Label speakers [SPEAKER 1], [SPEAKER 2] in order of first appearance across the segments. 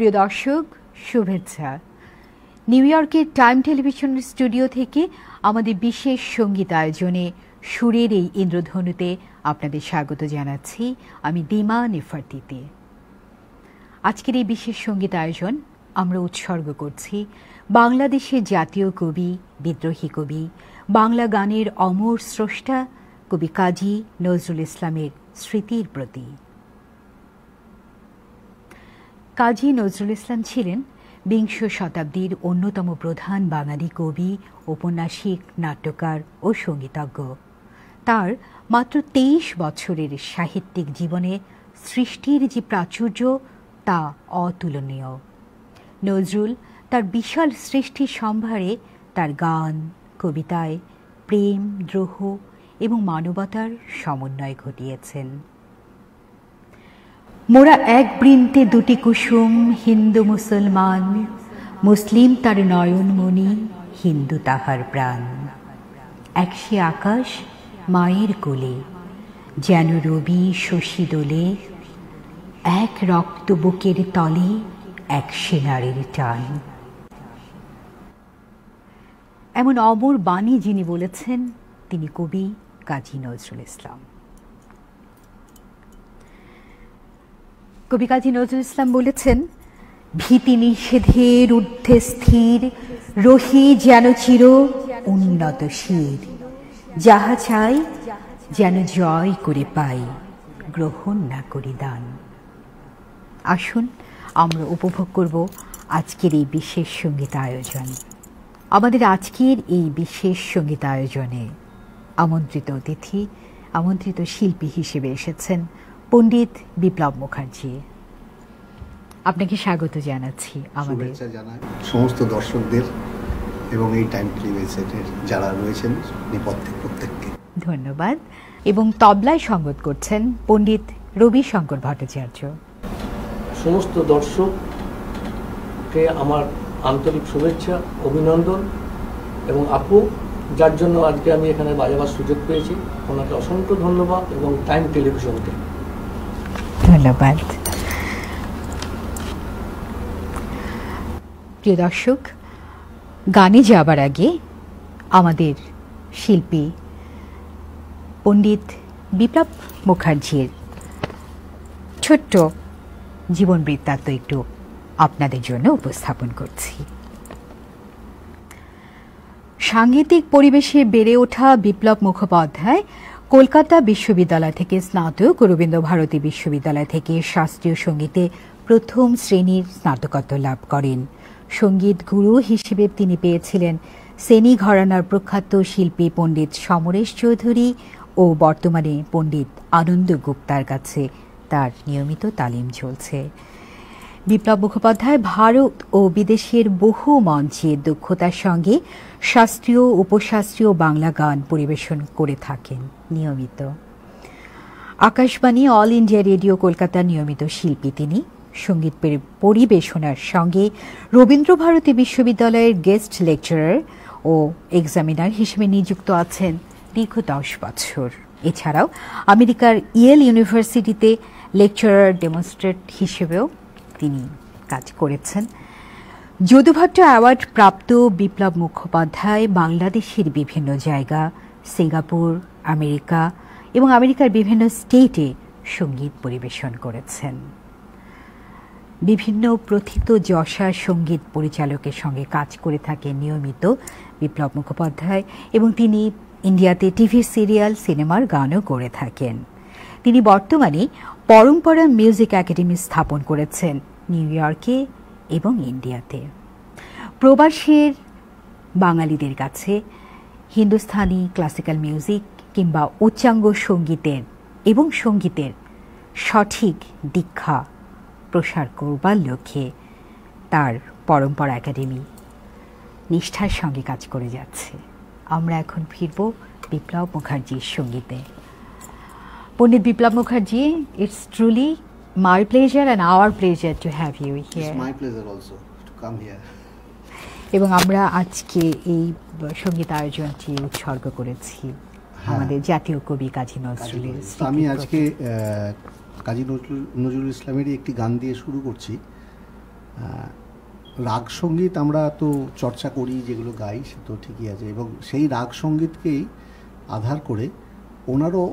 [SPEAKER 1] প্রিয় দর্শক, শুভেচ্ছা। নিউ ইয়র্কের টাইম টেলিভিশনের স্টুডিও থেকে আমাদের বিশেষ সঙ্গীত আয়োজনে সুরের এই ইন্দ্রধনুতে আপনাদের স্বাগত জানাচ্ছি আমি দিমা নেফার্তিতে। আজকের এই বিশেষ সঙ্গীত আয়োজন আমরা উৎসর্গ করছি বাংলাদেশের জাতীয় কবি, বিদ্রোহী কবি, বাংলা গানের অমর স্রষ্টা কবি কাজী নজরুল ইসলামের স্মৃতির প্রতি। কাজী নজরুল ইসলাম ছিলেন বিংশ শতাব্দীর অন্যতম প্রধান বাঙালি কবি, ঔপন্যাসিক, নাট্যকার ও সঙ্গীতজ্ঞ। তার মাত্র ২৩ বছরের সাহিত্যিক জীবনে সৃষ্টির যে প্রাচুর্য তা অতুলনীয়। নজরুল তার বিশাল সৃষ্টির সম্ভারে তার গান, কবিতায় প্রেম, দ্রোহ এবং মানবতার সমন্বয় ঘটিয়েছেন। মোরা এক বৃন্তে দুটি কুসুম, হিন্দু মুসলমান, মুসলিম তার নয়নমণি, হিন্দু তাহার প্রাণ। একসে আকাশ মায়ের কোলে, যেন রবি শশী দোলে, এক রক্ত বুকের তলে একসে নারীর টান। এমন অমর বাণী যিনি বলেছেন তিনি কবি কাজী নজরুল ইসলাম। কবি কাজী নজরুল ইসলাম বলেছেন, ভীতি নিষেধের ঊর্ধ্বে স্থির, রহি যেন চির উন্নত শির, যাহা চাই যেন জয় করে পাই, গ্রহণ না করি দান। আসুন আমরা উপভোগ করব আজকের এই বিশেষ সঙ্গীত আয়োজন। আমাদের আজকের এই বিশেষ সঙ্গীত আয়োজনে আমন্ত্রিত অতিথি, আমন্ত্রিত শিল্পী হিসেবে এসেছেন পণ্ডিত বিপ্লব মুখার্জি। আপনাকে স্বাগত জানাচ্ছি। আমাদের
[SPEAKER 2] সমস্ত দর্শকদের এবং এই টাইম টেলিভিশনের যারা রয়েছেন নেপথ্যে প্রত্যেককে
[SPEAKER 1] ধন্যবাদ। এবং তবলায় সঙ্গত করছেন পণ্ডিত রবি শঙ্কর ভট্টাচার্য।
[SPEAKER 3] সমস্ত দর্শককে আমার আন্তরিক শুভেচ্ছা, অভিনন্দন। এবং আপু, যার জন্য আজকে আমি এখানে বাজাবার সুযোগ পেয়েছি, ওনাকে অসংখ্য ধন্যবাদ এবং টাইম টেলিভিশনকে
[SPEAKER 1] ধন্যবাদ। প্রিয় দর্শক, গানে যাবার আগে আমাদের শিল্পী পণ্ডিত বিপ্লব মুখার্জির ছোট্ট জীবন বৃত্তান্ত একটু আপনাদের জন্য উপস্থাপন করছি। সাংগীতিক পরিবেশে বেড়ে ওঠা বিপ্লব মুখোপাধ্যায় কলকাতা বিশ্ববিদ্যালয় থেকে স্নাতক ও রবীন্দ্র ভারতী বিশ্ববিদ্যালয় থেকে শাস্ত্রীয় সঙ্গীতে প্রথম শ্রেণীর স্নাতকোত্তর লাভ করেন। সঙ্গীত গুরু হিসেবে তিনি পেয়েছিলেন সেনী ঘরানার প্রখ্যাত শিল্পী পণ্ডিত সমরেশ চৌধুরী ও বর্তমানে পণ্ডিত আনন্দ গুপ্তার কাছে তার নিয়মিত তালিম চলছে। বিপ্লব মুখোপাধ্যায় ভারত ও বিদেশের বহু মঞ্চে দক্ষতার সঙ্গে শাস্ত্রীয়, উপশাস্ত্রীয় বাংলা গান পরিবেশন করে থাকেন নিয়মিত। আকাশবাণী, অল ইন্ডিয়া রেডিও কলকাতার নিয়মিত শিল্পী তিনি। সঙ্গীত পরিবেশনার সঙ্গে রবীন্দ্র ভারতী বিশ্ববিদ্যালয়ের গেস্ট লেকচারার ও এক্সামিনার হিসেবে নিযুক্ত আছেন দীর্ঘ 10 বছর। এছাড়াও আমেরিকার ইয়েল ইউনিভার্সিটিতে লেকচারার ডেমনস্ট্রেট হিসেবেও তিনি কাজ করেছেন। যদুভট্ট অ্যাওয়ার্ড প্রাপ্ত বিপ্লব মুখোপাধ্যায় বাংলাদেশের বিভিন্ন জায়গা, সিঙ্গাপুর, আমেরিকা এবং আমেরিকার বিভিন্ন স্টেটে সঙ্গীত পরিবেশন করেছেন। বিভিন্ন প্রথিত যশা সঙ্গীত পরিচালকের সঙ্গে কাজ করে থাকেন নিয়মিত বিপ্লব মুখোপাধ্যায় এবং তিনি ইন্ডিয়াতে টিভি সিরিয়াল, সিনেমার গানও করে থাকেন। তিনি বর্তমানে পরম্পরা মিউজিক একাডেমি স্থাপন করেছেন নিউ ইয়র্কে এবং ইন্ডিয়াতে। প্রবাসের বাঙালিদের কাছে হিন্দুস্থানি, ক্লাসিক্যাল মিউজিক কিংবা উচ্চাঙ্গ সঙ্গীতের এবং সঙ্গীতের সঠিক দীক্ষা প্রসার করবার লক্ষ্যে তার পরম্পরা একাডেমি নিষ্ঠার সঙ্গে কাজ করে যাচ্ছে। আমরা এখন ফিরব বিপ্লব মুখার্জির সঙ্গীতে। Pandit Biplab Mukherjee, it's truly my pleasure and our pleasure to have you here.
[SPEAKER 2] It's my pleasure also to come here.
[SPEAKER 1] এবং আমরা আজকে এই সঙ্গীত আয়োজনটি উৎসর্গ করেছি আমাদের জাতীয় কবি কাজী নজরুলের।
[SPEAKER 2] আমি আজকে কাজী নজরুল ইসলামেরই একটি গান দিয়ে শুরু করছি, রাগ সঙ্গীত আমরা তো চর্চা করি, যেগুলো গাই সে তো ঠিকই আছে, এবং সেই রাগ সঙ্গীতকেই আধার করে ওনারও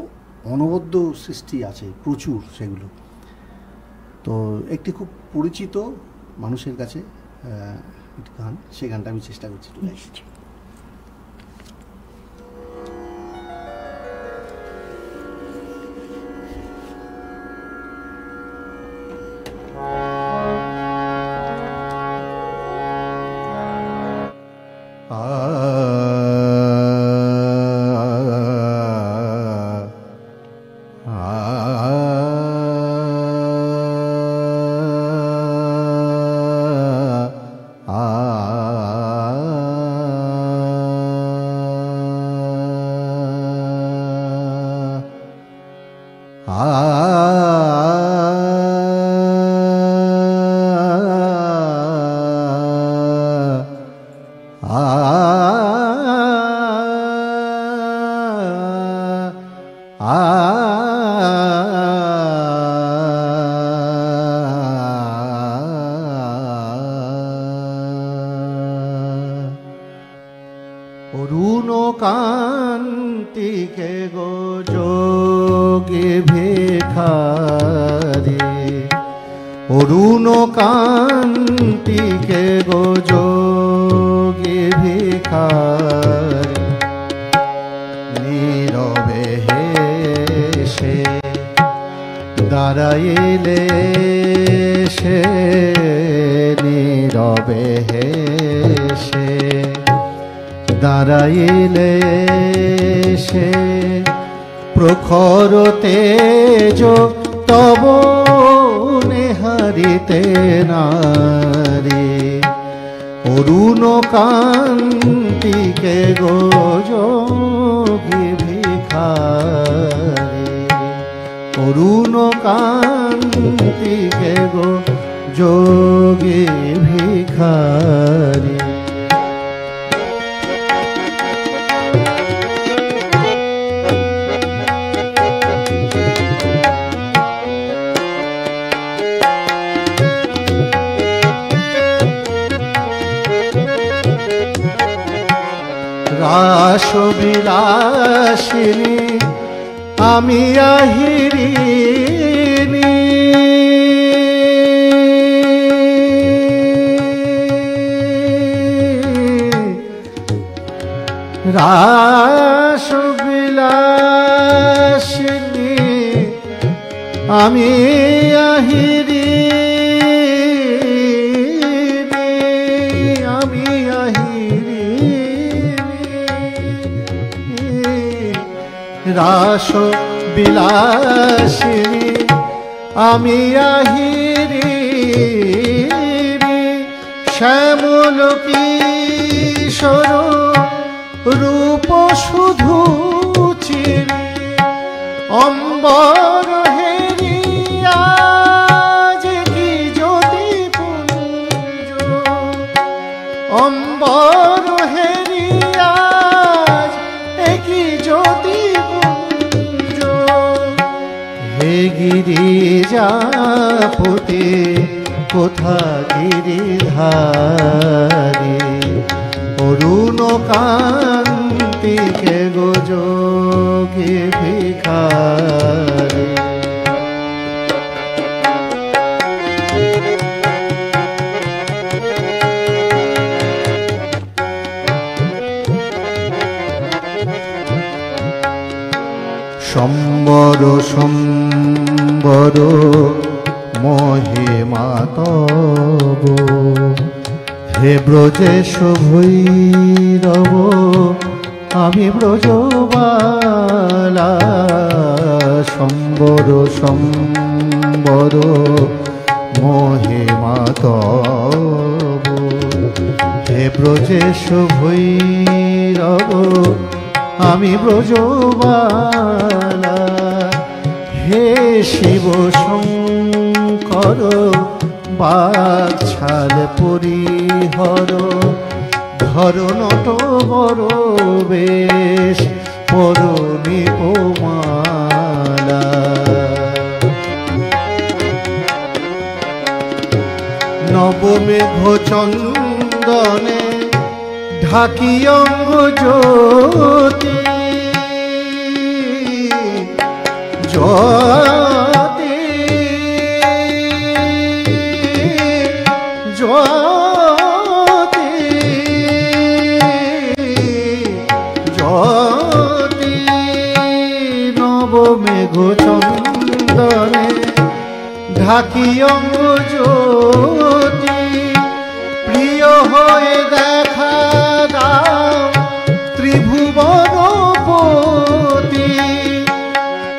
[SPEAKER 2] অনবদ্য সৃষ্টি আছে প্রচুর, সেগুলো তো একটি খুব পরিচিত মানুষের কাছে গান, সেই গানটা আমি চেষ্টা করছি।
[SPEAKER 4] অরুণ কান্তিকে গো যোগে ভিখারি, অরুণ কান্তিকে গো যোগে ভিখারি, নীরবে হেসে দাঁড়াইলে সে, নীরবে হেসে দাঁড়াইলে সে, প্রখর তেজ তব নেহারিতে নারী, অরুণ কান্তিকে গো যোগী ভিখারি, অরুণ কান্তিকে গো যোগী ভিখারি। রাসবিলাসিনী আমি আহিরিনী, রাসবিলাসিনী আমি আহিরিনী, আমি রাস বিলাসিনী আমি আহিরি, শ্যামল কিশোর রূপ শুধু চিরি, অম্বর হেরিয়া যে কি জ্যোতি পুঞ্জ, অম্বর হেরিয়া কি জ্যোতি পুঞ্জ, হে গিরিজাপতি কোথা গিরিধারী, অরুণ কান্তিকে গো যোগী ভিখারি। সম্বর সম্বর মহিমা তব, হে ব্রজেশ ভৈরব আমি ব্রজবালা, সম্বর সম্বর মহিমা তব, হে ব্রজেশ ভৈরব আমি ব্রজবালা, হে শিব শঙ্কর বাছাল পরিহর, ধর নট বড় বেশ পর নিপমালা, নবমেঘ চন্দনে ঢাকি অঙ্গ জ্যোতি জ্যোতি জ্যোতি জ্যোতি নবমেঘ চন্দনে ঢাকি অঙ্গ জ্যোতি প্রিয় হয়ে দেখা দাও ত্রিভুবনপতি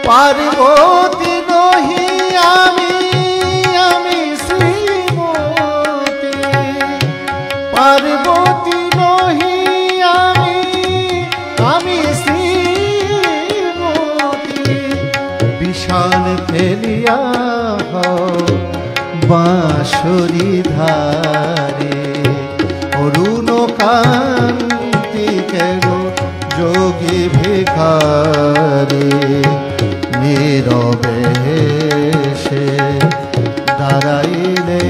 [SPEAKER 4] পার্বতী নহি আমি শ্রীমতী পার্বতী নহি আমি শ্রীমতী বিশাল ফেলিয়া বাঁশরি ধারে অরুণ কান্তি কেন যোগী ভিখারে নীরবে সে দাঁড়াইলে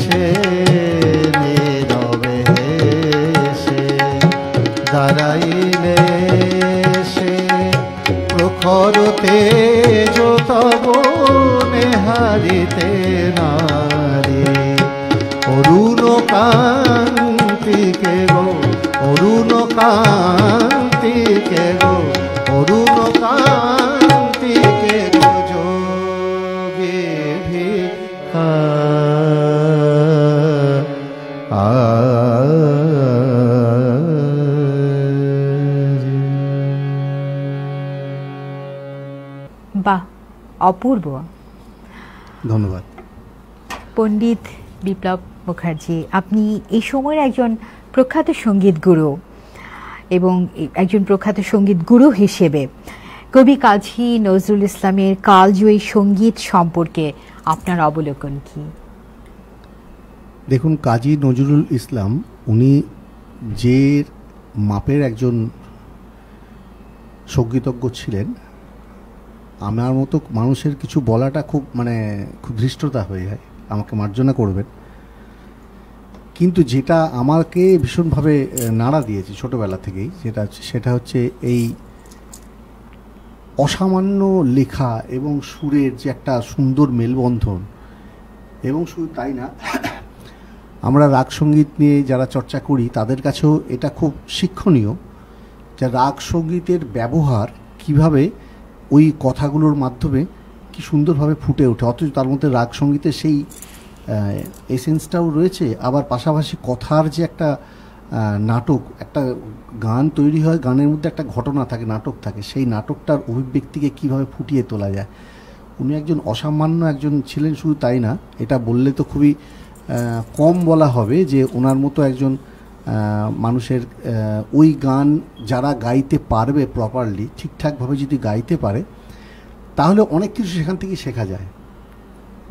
[SPEAKER 4] সে নীরবে সে দাঁড়াইলে সে প্রখর তেজ তব নেহারিতে নারী অরুণ কান্তি কে গো অরুণ কান্তি কে গো অরুণ কান্তি কে গো যোগে
[SPEAKER 1] বাহ, অপূর্ব।
[SPEAKER 2] ধন্যবাদ।
[SPEAKER 1] পণ্ডিত বিপ্লব মুখার্জি, আপনি এই সময়ের একজন প্রখ্যাত সঙ্গীত গুরু, এবং একজন প্রখ্যাত সঙ্গীত গুরু হিসেবে কবি কাজী নজরুল ইসলামের কালজয়ী সঙ্গীত সম্পর্কে আপনার অবলোকন কি?
[SPEAKER 2] দেখুন, কাজী নজরুল ইসলাম উনি যে মাপের একজন সঙ্গীতজ্ঞ ছিলেন, আমার মতো মানুষের কিছু বলাটা খুব খুব ধৃষ্টতা হয়ে যায়, আমাকে মার্জনা করবেন। কিন্তু যেটা আমাকে ভীষণভাবে নাড়া দিয়েছে ছোটবেলা থেকেই, সেটা হচ্ছে এই অসামান্য লেখা এবং সুরের যে একটা সুন্দর মেলবন্ধন। এবং শুধু তাই না, আমরা রাগ সঙ্গীত নিয়ে যারা চর্চা করি তাদের কাছেও এটা খুব শিক্ষণীয় যে রাগ সঙ্গীতের ব্যবহার কিভাবে ওই কথাগুলোর মাধ্যমে কি সুন্দরভাবে ফুটে ওঠে, অথচ তার মধ্যে রাগ সঙ্গীতের সেই এসেন্সটাও রয়েছে। আবার পাশাপাশি কথার যে একটা নাটক, একটা গান তৈরি হয়, গানের মধ্যে একটা ঘটনা থাকে, নাটক থাকে, সেই নাটকটার অভিব্যক্তিকে কিভাবে ফুটিয়ে তোলা যায়। উনি একজন অসামান্য একজন ছিলেন। শুধু তাই না, এটা বললে তো খুবই কম বলা হবে যে ওনার মতো একজন মানুষের ওই গান যারা গাইতে পারবে প্রপারলি, ঠিকঠাকভাবে যদি গাইতে পারে, তাহলে অনেক কিছু সেখান থেকে শেখা যায়,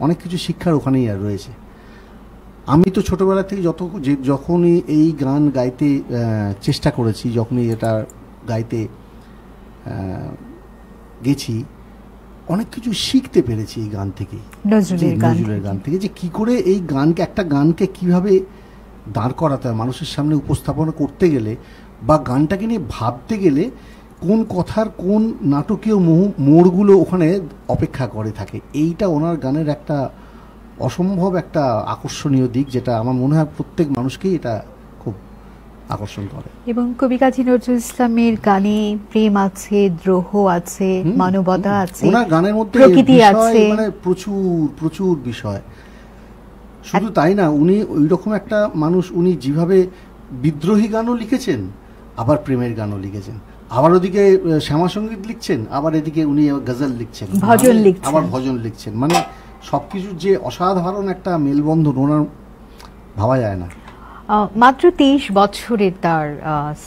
[SPEAKER 2] অনেক কিছু শিক্ষার ওখানেই আর রয়েছে। আমি তো ছোটোবেলা থেকে যখনই এই গান গাইতে চেষ্টা করেছি, যখনই এটা গাইতে গেছি, অনেক কিছু শিখতে পেরেছি এই গান থেকে, নজরুলের গান থেকে, যে কি করে এই গানকে, একটা গানকে কিভাবে দাঁড় করাতে হয় মানুষের সামনে উপস্থাপনা করতে গেলে, বা গানটাকে নিয়ে ভাবতে গেলে কোন কথার কোন নাটকীয় মোড়গুলো ওখানে অপেক্ষা করে থাকে। এইটা ওনার গানের একটা অসম্ভব একটা আকর্ষণীয় দিক, যেটা আমার মনে হয় প্রত্যেক মানুষকেই এটা খুব আকর্ষণ করে।
[SPEAKER 1] এবং কবি কাজী নজরুল ইসলামের গানে প্রেম আছে, দ্রোহ আছে, মানবতা আছে,
[SPEAKER 2] ওনার গানের মধ্যে
[SPEAKER 1] প্রকৃতি আছে,
[SPEAKER 2] প্রচুর প্রচুর বিষয়। শুধু তাই না, উনি ওই রকম একটা মানুষ, উনি যেভাবে বিদ্রোহী গানও লিখেছেন, আবার প্রেমের গানও লিখেছেন, আবার ওদিকে শ্যামা সঙ্গীত লিখছেন, আবার এদিকে উনি গজল লিখছেন,
[SPEAKER 1] ভজন লিখছেন,
[SPEAKER 2] আবার ভজন লিখছেন। সবকিছুর যে অসাধারণ একটা মেলবন্ধন ওনার ভাবা যায় না।
[SPEAKER 1] মাত্র 23 বছরের তার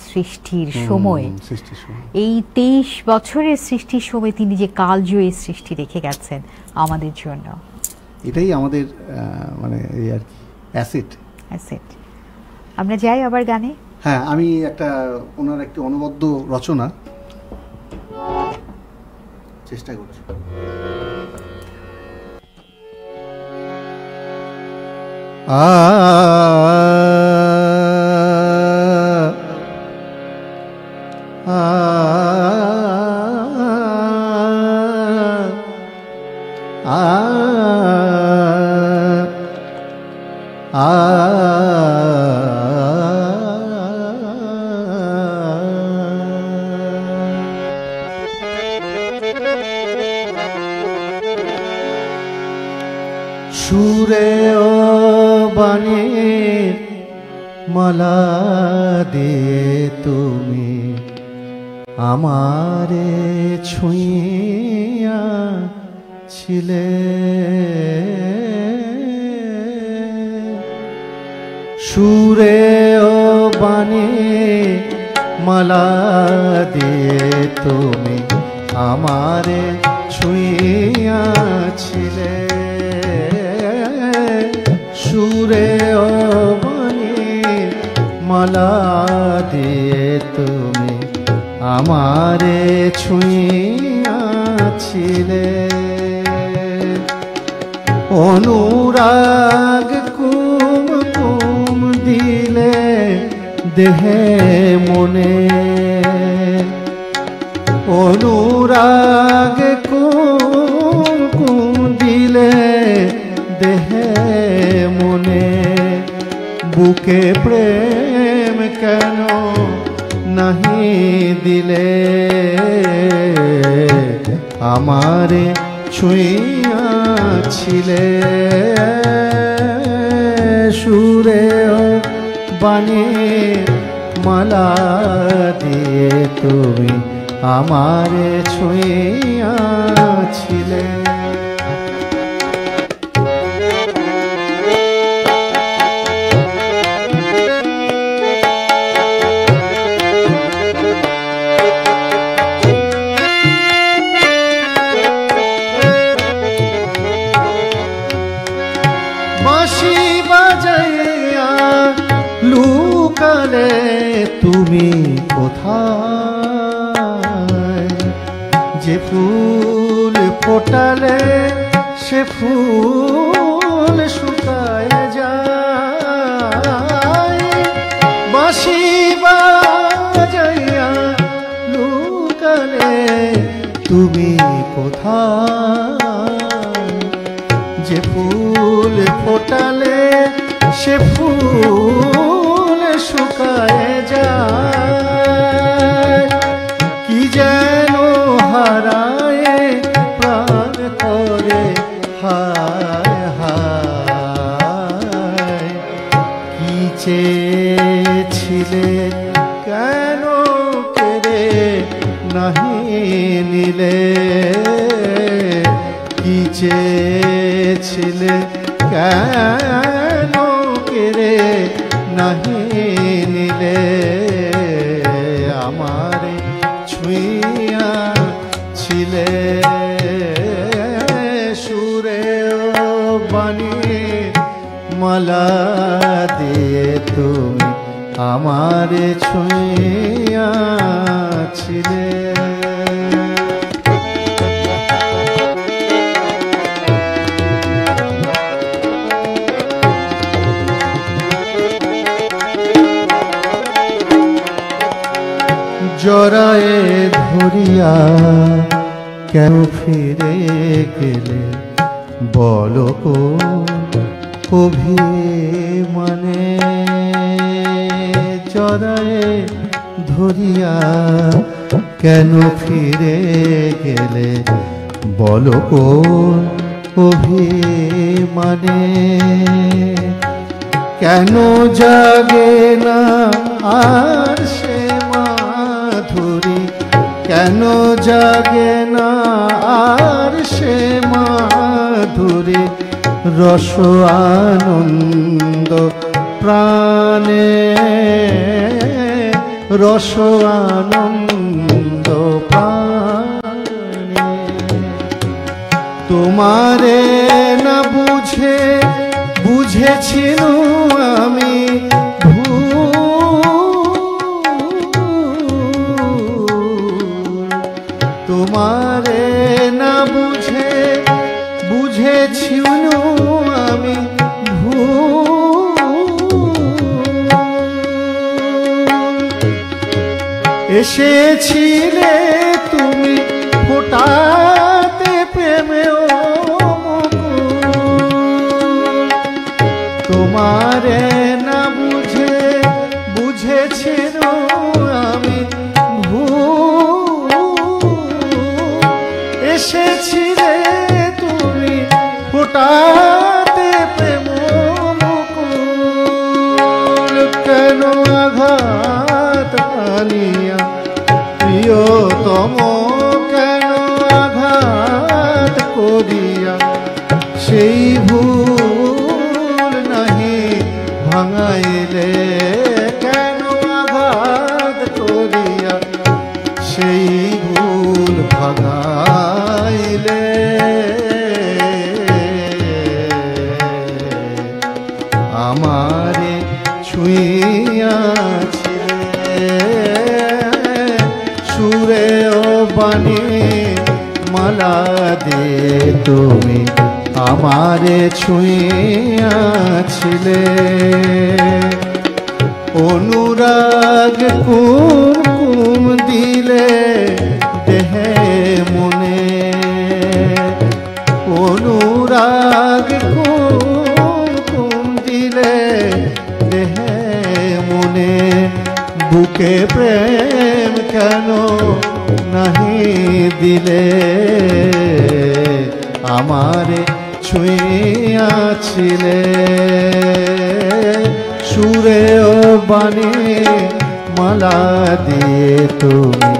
[SPEAKER 1] সৃষ্টির সময়, এই 23 বছরের সৃষ্টির সময় তিনি যে কালজয়ী সৃষ্টি রেখে গেছেন আমাদের জন্য,
[SPEAKER 2] এটাই আমাদের এই আর কি অ্যাসেট।
[SPEAKER 1] আমরা যাই আবার গানে।
[SPEAKER 2] হ্যাঁ, আমি ওনার একটি অনবদ্য রচনা চেষ্টা করছি।
[SPEAKER 4] সুরে ও বাণী মালা দিয়ে তুমি আমারে ছুঁইয়া ছিলে, সুরে ও বাণী মালা দিয়ে তুমি আমারে ছুঁইয়া ছিলে, সুরে ও বাণী মালা দিয়ে তুমি আমারে ছুঁইয়াছিলে। অনুরাগ কুমকুম দিলে দেহে মনে, অনুরাগ কুমকুম দিলে দেহে মনে, বুকে প্রেম কেন নাহি দিলে, আমারে ছুঁইয়াছিলে, সুরে ও বাণী মালা দিয়ে তুমি আমারে ছুঁইয়াছিলে। বাঁশি বাজাইয়া লুকালে তুমি কোথায়, যে ফুল ফোটালে সে ফুল শুকায় যায়, বাঁশি বাজাইয়া লুকালে তুমি কোথায়, যে ফুল ফোটালে সে ফুল শুকায় যায়, কি যেন হারায় প্রাণ করে হায় হায়, কি চেয়েছিলে কেন কেড়ে নাহি নিলে, কি চেয়েছিলে কেন কেড়ে নাহি নিলে, আমারে ছুঁইয়া ছিলে, সুরে ও বাণী মালা দিয়ে তুমি আমারে ছুঁইয়া ছিলে। জড়ায়ে ধরিয়া কেন ফিরে গেলে, বলো অভিমানে, জড়ায়ে ধরিয়া কেন ফিরে গেলে, বলো অভিমানে, কেন জাগে না আর সে মাধুরী, কেন জাগে না আর সে মাধুরী, রস আনন্দ প্রাণে, রস আনন্দ প্রাণে, তোমারে না বুঝেছিলু আমি তোমারে না বুঝেছিলু আমি ভুল, এসেছিলে তুমি ফোটাতে প্রেমে তোমারে না বুঝে বুঝেছিল আমি ভুল। এসেছিলে তুমি ফোটাতে প্রেম মুকুল, কেন আঘাত আনিয়া প্রিয়তম, কেন আঘাত করিয়া সেই ভুল নাহি ভাঙাইলে, কেন আঘাত করিয়া সেই ভুল ভাঙাইলে। আমারে ছুঁইয়াছিলে সুরে ও বাণী মালা দিয়ে তুমি আমারে ছুঁইয়াছিলে। অনুরাগ কুম কুম দিলে দেহে মনে, অনুরাগ কুম কুম দিলে দেহে মনে, বুকে প্রেম কেন নাহি দিলে। আমারে ছুঁইয়াছিলে সুরে ও বাণী মালা দিয়ে তুমি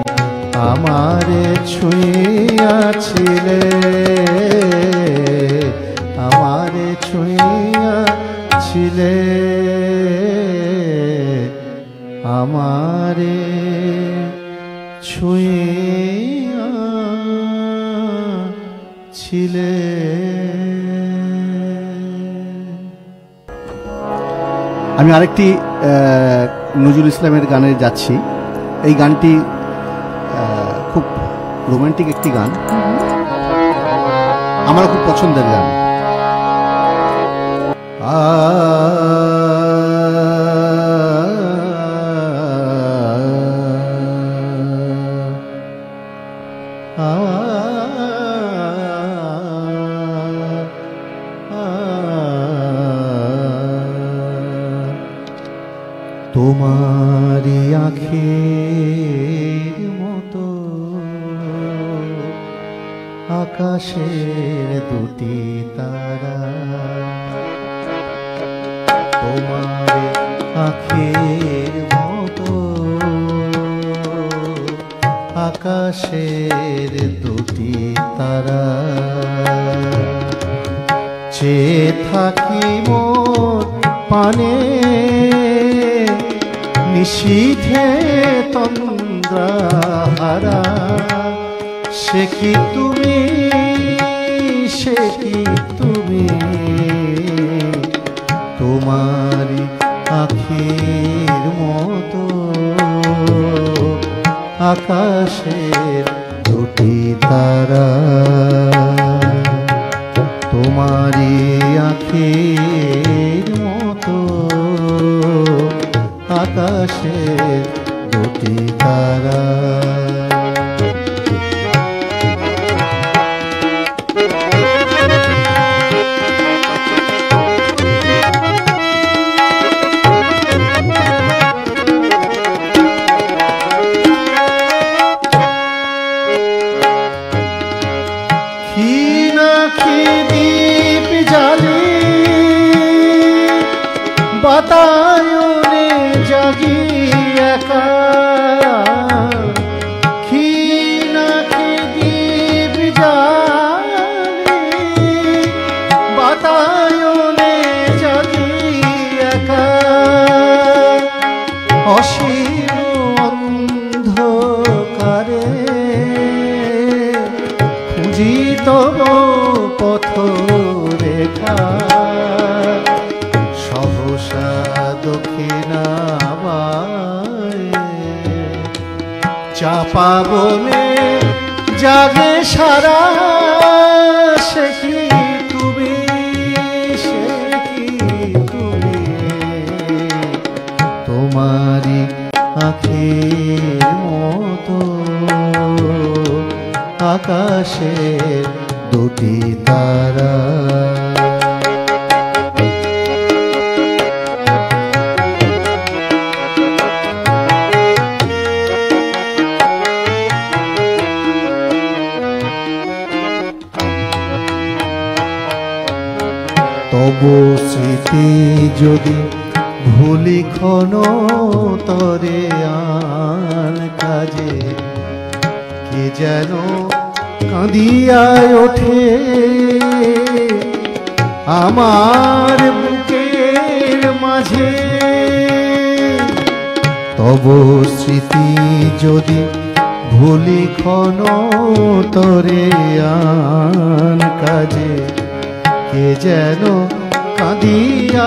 [SPEAKER 4] আমারে ছুঁইয়াছিলে, আমারে ছুঁইয়াছিলে, আমারে ছুঁইয়াছিলে।
[SPEAKER 2] আমি আরেকটি নজরুল ইসলামের গানে যাচ্ছি। এই গানটি খুব রোমান্টিক একটি গান, আমার খুব পছন্দের গান।
[SPEAKER 4] তোমারি আঁখের মতো আকাশের দুটি তারা, তোমারি আঁখের মতো আকাশের দুটি তারা, চেয়ে থাকি মোর পানে নিশীথে তন্দ্রাহারা। সে কি তুমি, সে কি তুমি, তোমারি আঁখের মতো আকাশের দুটি তারা, তোমারি আঁখের মতো আকাশের দুটি তারা। দীপ জ্বালি বাতায়নে জাগি একা, ক্ষীণাখি দীপ জ্বালি বাতায়নে জাগি একা, অসীম অন্ধকারে খুঁজি তব পথ রেখা, সহসা দক্ষিণাবায় চাপা বনে জাগে সারা। সে কি তুমি, সে কি তুমি, তোমারি আখের মতো আকাশের দুটি তারা। তবু স্মৃতি যদি ভুলি ক্ষণ তরে আন কাজে, কে যেন কাঁদিয়ায় ওঠে আমার বুকের মাঝে। তবু স্মৃতি যদি ভুলি ক্ষণ তরে আন কাজে, কে যেন কাঁদিয়া